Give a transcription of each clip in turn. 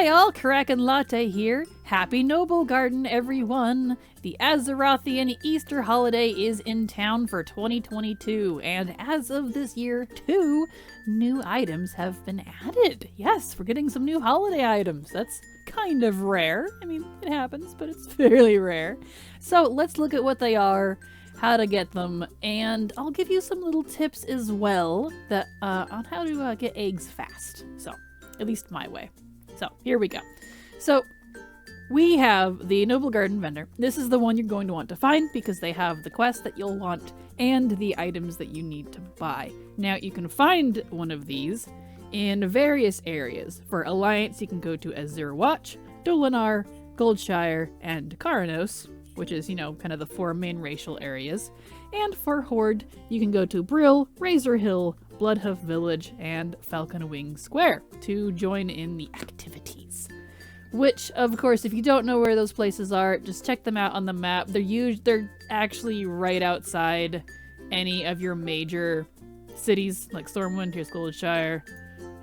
Hi all, Kraken Latte here. Happy Noblegarden, everyone. The Azerothian Easter holiday is in town for 2022, and as of this year, 2 new items have been added. Yes, we're getting some new holiday items. That's kind of rare. I mean, it happens, but it's fairly rare. So let's look at what they are, how to get them, and I'll give you some little tips as well that on how to get eggs fast. So, at least my way. So, here we go. So, we have the Noblegarden vendor. This is the one you're going to want to find because they have the quest that you'll want and the items that you need to buy. Now, you can find one of these in various areas. For Alliance, you can go to Azure Watch, Dolinar, Goldshire, and Karanos, which is, you know, kind of the 4 main racial areas. And for Horde, you can go to Brill, Razor Hill, Bloodhoof Village, and Falcon Wing Square to join in the activities. Which, of course, if you don't know where those places are, just check them out on the map. They're actually right outside any of your major cities, like Stormwind, here's Goldshire.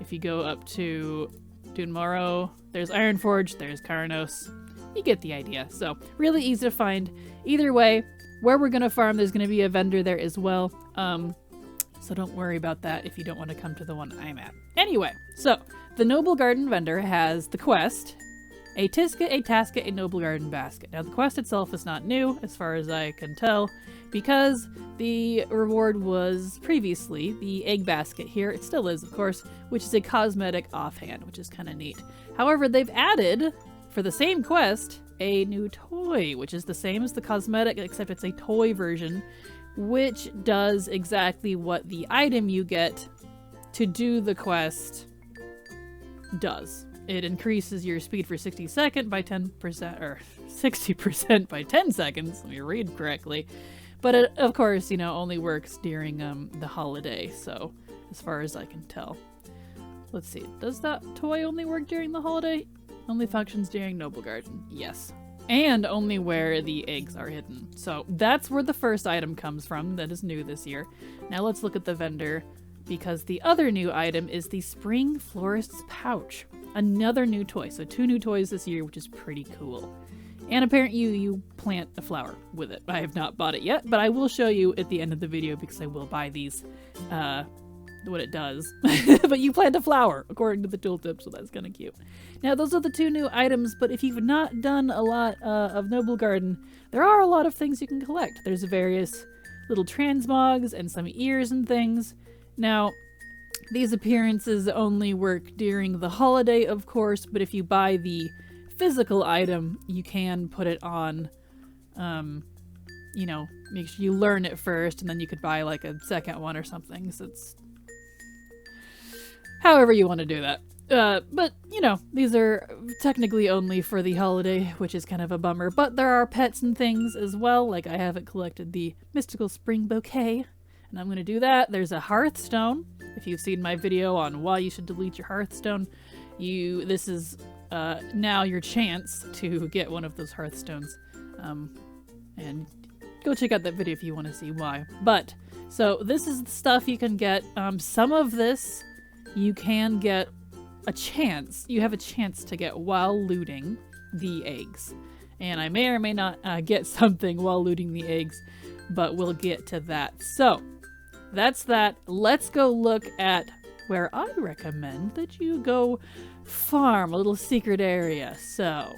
If you go up to Dunmorrow, there's Ironforge, there's Karanos. You get the idea. So, really easy to find. Either way, where we're going to farm, there's going to be a vendor there as well. So don't worry about that if you don't want to come to the one I'm at. Anyway, so the Noblegarden vendor has the quest, a Tisket, a Tasket, a Noblegarden basket. Now the quest itself is not new as far as I can tell because the reward was previously the egg basket here. It still is, of course, which is a cosmetic offhand, which is kind of neat. However, they've added, for the same quest, a new toy, which is the same as the cosmetic, except it's a toy version, which does exactly what the item you get to do the quest does. It increases your speed for 60 seconds by 10%, or 60% by 10 seconds, let me read correctly. But it, of course, you know, only works during the holiday, so as far as I can tell. Let's see, does that toy only work during the holiday? Only functions during Noblegarden, yes. And only where the eggs are hidden. So that's where the first item comes from that is new this year. Now let's look at the vendor, because the other new item is the Spring Florist's Pouch. Another new toy. So 2 new toys this year, which is pretty cool. And apparently you plant a flower with it. I have not bought it yet, but I will show you at the end of the video because I will buy these, what it does. But you plant a flower according to the tooltip, so that's kind of cute. Now those are the 2 new items, but if you've not done a lot of Noblegarden, there are a lot of things you can collect. There's various little transmogs and some ears and things. Now these appearances only work during the holiday, of course, but if you buy the physical item, you can put it on, you know, make sure you learn it first, and then you could buy like a second one or something. So it's however you want to do that. But, you know, these are technically only for the holiday, which is kind of a bummer. But there are pets and things as well. Like I haven't collected the Mystical Spring Bouquet, and I'm going to do that. There's a Hearthstone. If you've seen my video on why you should delete your Hearthstone, this is now your chance to get one of those Hearthstones. And go check out that video if you want to see why. But, so this is the stuff you can get. Some of this you can get you have a chance to get while looting the eggs. And I may or may not get something while looting the eggs, but we'll get to that. So, that's that. Let's go look at where I recommend that you go farm, a little secret area. So,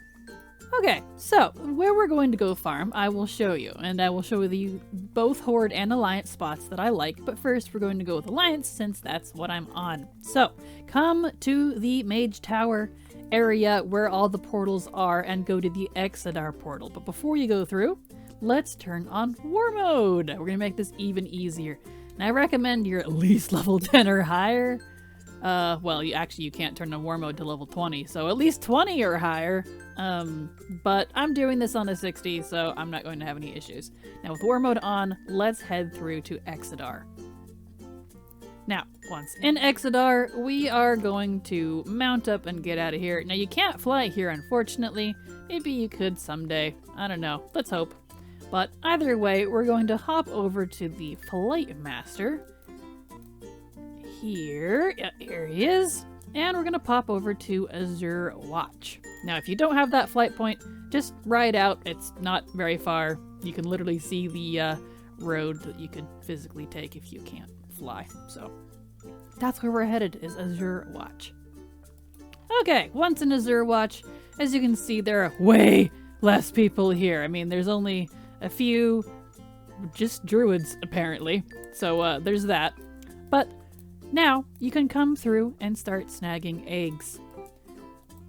okay, so where we're going to go farm, I will show you, and I will show you both Horde and Alliance spots that I like, but first we're going to go with Alliance since that's what I'm on. So, come to the Mage Tower area where all the portals are and go to the Exodar portal. But before you go through, let's turn on War Mode. We're going to make this even easier. And I recommend you're at least level 10 or higher. Well, you can't turn on War Mode to level 20, so at least 20 or higher. But I'm doing this on a 60, so I'm not going to have any issues. Now with War Mode on, let's head through to Exodar. Now, once in Exodar, we are going to mount up and get out of here. Now you can't fly here, unfortunately. Maybe you could someday. I don't know. Let's hope. But either way, we're going to hop over to the Flight Master. Here he is. And we're gonna pop over to Azure Watch. Now, if you don't have that flight point, just ride out. It's not very far. You can literally see the road that you could physically take if you can't fly. So that's where we're headed, is Azure Watch. Okay, once in Azure Watch, as you can see, there are way less people here. I mean, there's only a few just druids, apparently. So there's that. But now you can come through and start snagging eggs.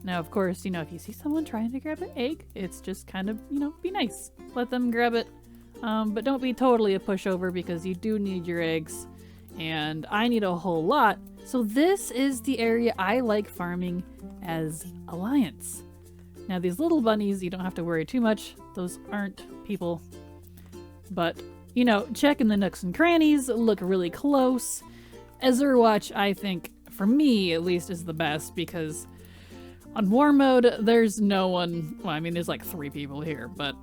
Now, of course, if you see someone trying to grab an egg, it's just kind of, be nice. Let them grab it. But don't be totally a pushover, because you do need your eggs. And I need a whole lot. So this is the area I like farming as Alliance. Now, these little bunnies, you don't have to worry too much. Those aren't people. But, check in the nooks and crannies, look really close. Azure Watch, I think, for me at least, is the best, because on war mode, there's no one. Well, I mean, there's like 3 people here, but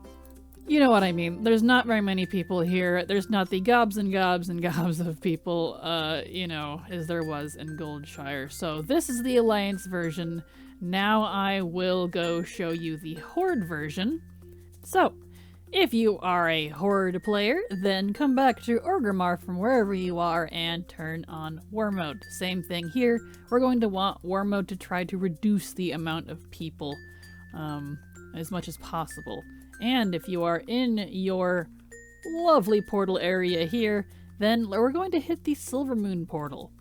you know what I mean. There's not very many people here. There's not the gobs and gobs and gobs of people, as there was in Goldshire. So this is the Alliance version. Now I will go show you the Horde version. So, if you are a Horde player, then come back to Orgrimmar from wherever you are and turn on War Mode. Same thing here. We're going to want War Mode to try to reduce the amount of people as much as possible. And if you are in your lovely portal area here, then we're going to hit the Silvermoon portal.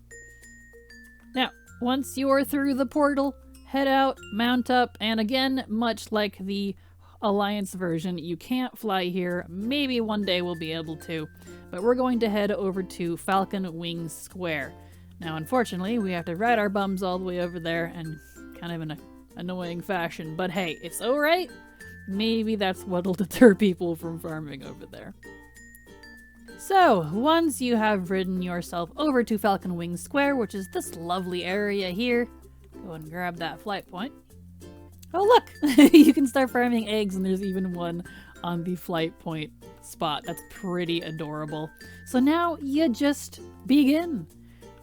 Now, once you're through the portal, head out, mount up, and again, much like the Alliance version, you can't fly here. Maybe one day we'll be able to, but we're going to head over to Falcon Wings Square. Now, unfortunately, we have to ride our bums all the way over there, and kind of in an annoying fashion, but hey, it's alright. Maybe that's what'll deter people from farming over there. So, once you have ridden yourself over to Falcon Wings Square, which is this lovely area here, go and grab that flight point. Oh look! You can start farming eggs, and there's even one on the flight point spot. That's pretty adorable. So now you just begin.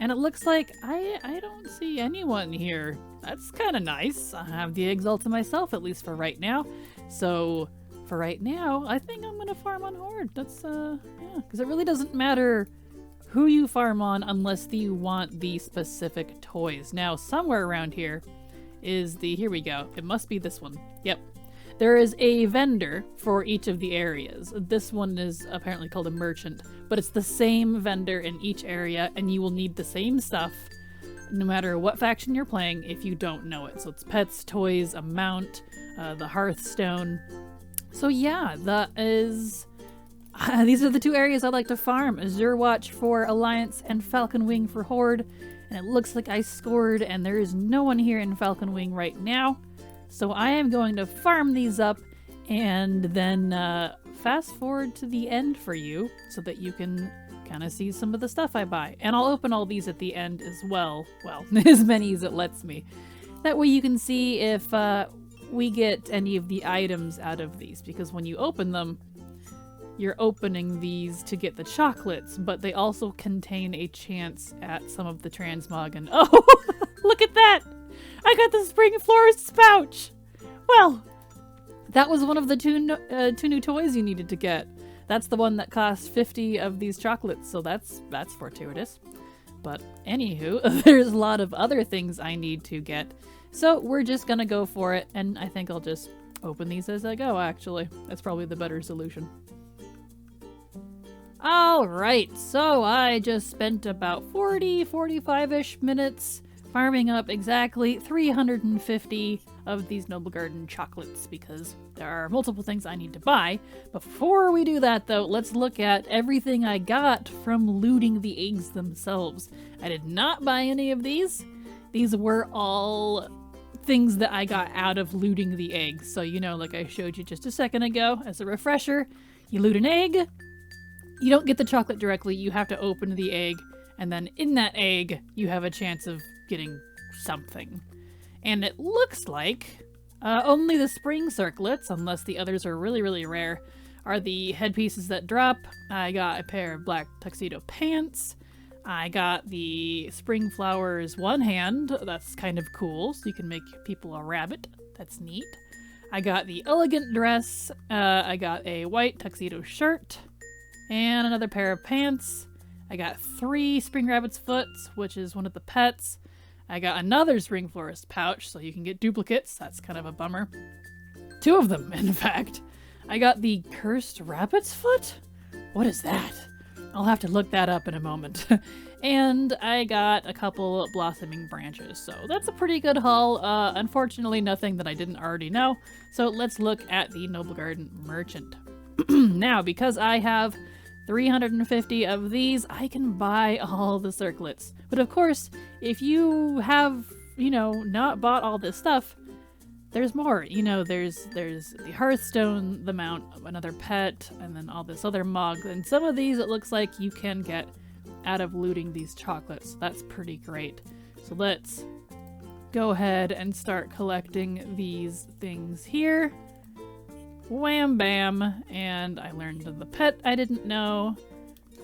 And it looks like I don't see anyone here. That's kind of nice. I have the eggs all to myself, at least for right now. So for right now, I think I'm gonna farm on Horde. That's yeah, because it really doesn't matter who you farm on unless you want the specific toys. Now, somewhere around here is here we go. It must be this one. Yep. There is a vendor for each of the areas. This one is apparently called a merchant, but it's the same vendor in each area, and you will need the same stuff no matter what faction you're playing if you don't know it. So it's pets, toys, a mount, the Hearthstone. So yeah, that is... these are the 2 areas I like to farm. Azure Watch for Alliance and Falcon Wing for Horde. And it looks like I scored, and there is no one here in Falcon Wing right now. So I am going to farm these up and then fast forward to the end for you so that you can kind of see some of the stuff I buy. And I'll open all these at the end as well. Well, as many as it lets me. That way you can see if we get any of the items out of these. Because when you open them, you're opening these to get the chocolates, but they also contain a chance at some of the transmog. And oh, look at that! I got the Spring Florist's pouch! Well, that was one of the two new toys you needed to get. That's the one that cost 50 of these chocolates, so that's fortuitous. But anywho, there's a lot of other things I need to get, so we're just gonna go for it, and I think I'll just open these as I go, actually. That's probably the better solution. Alright, so I just spent about 45-ish minutes farming up exactly 350 of these Noblegarden chocolates because there are multiple things I need to buy. Before we do that though, let's look at everything I got from looting the eggs themselves. I did not buy any of these. These were all things that I got out of looting the eggs. So like I showed you just a second ago, as a refresher, you loot an egg, you don't get the chocolate directly, you have to open the egg, and then in that egg, you have a chance of getting something. And it looks like only the spring circlets, unless the others are really, really rare, are the headpieces that drop. I got a pair of black tuxedo pants. I got the spring flowers one hand. That's kind of cool. So you can make people a rabbit. That's neat. I got the elegant dress. I got a white tuxedo shirt and another pair of pants. I got 3 spring rabbit's foots, which is one of the pets. I got another spring florist pouch, so you can get duplicates. That's kind of a bummer. 2 of them, in fact. I got the cursed rabbit's foot? What is that? I'll have to look that up in a moment. And I got a couple blossoming branches, so that's a pretty good haul. Unfortunately, nothing that I didn't already know. So let's look at the Noblegarden merchant. Now, because I have 350 of these, I can buy all the circlets. But of course, if you have, not bought all this stuff, there's more. There's the Hearthstone, the mount, another pet, and then all this other mug. And some of these, it looks like you can get out of looting these chocolates. That's pretty great. So let's go ahead and start collecting these things here. Wham bam. And I learned the pet I didn't know.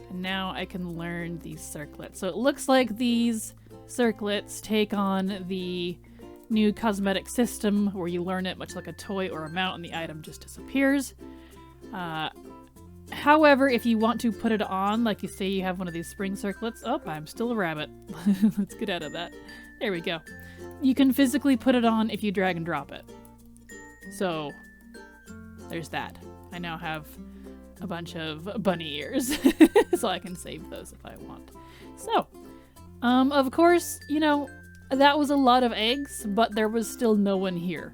And now I can learn these circlets. So it looks like these circlets take on the new cosmetic system where you learn it much like a toy or a mount and the item just disappears. However, if you want to put it on, like you say you have one of these spring circlets. Oh, I'm still a rabbit. Let's get out of that. There we go. You can physically put it on if you drag and drop it. So there's that. I now have a bunch of bunny ears, so I can save those if I want. So, of course, that was a lot of eggs, but there was still no one here.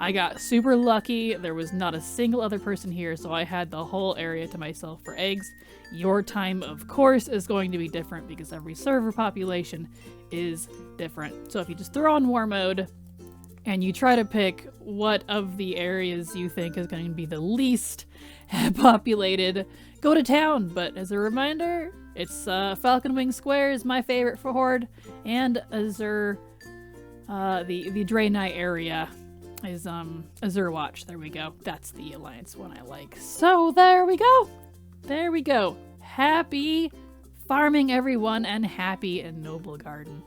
I got super lucky. There was not a single other person here, so I had the whole area to myself for eggs. Your time, of course, is going to be different because every server population is different. So if you just throw on war mode and you try to pick what of the areas you think is going to be the least populated, go to town. But as a reminder, it's Falcon Wing Square is my favorite for Horde, and Azure, the Draenei area is Azure Watch. There we go. That's the Alliance one I like. So there we go. There we go. Happy farming, everyone, and happy in Noblegarden.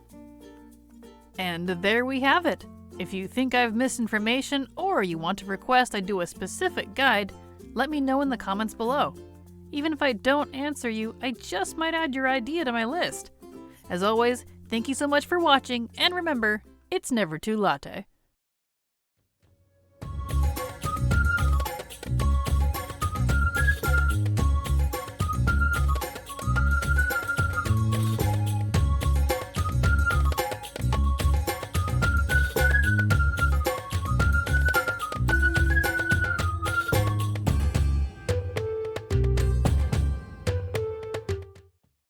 And there we have it. If you think I've missed information or you want to request I do a specific guide, let me know in the comments below. Even if I don't answer you, I just might add your idea to my list. As always, thank you so much for watching, and remember, it's never too latte.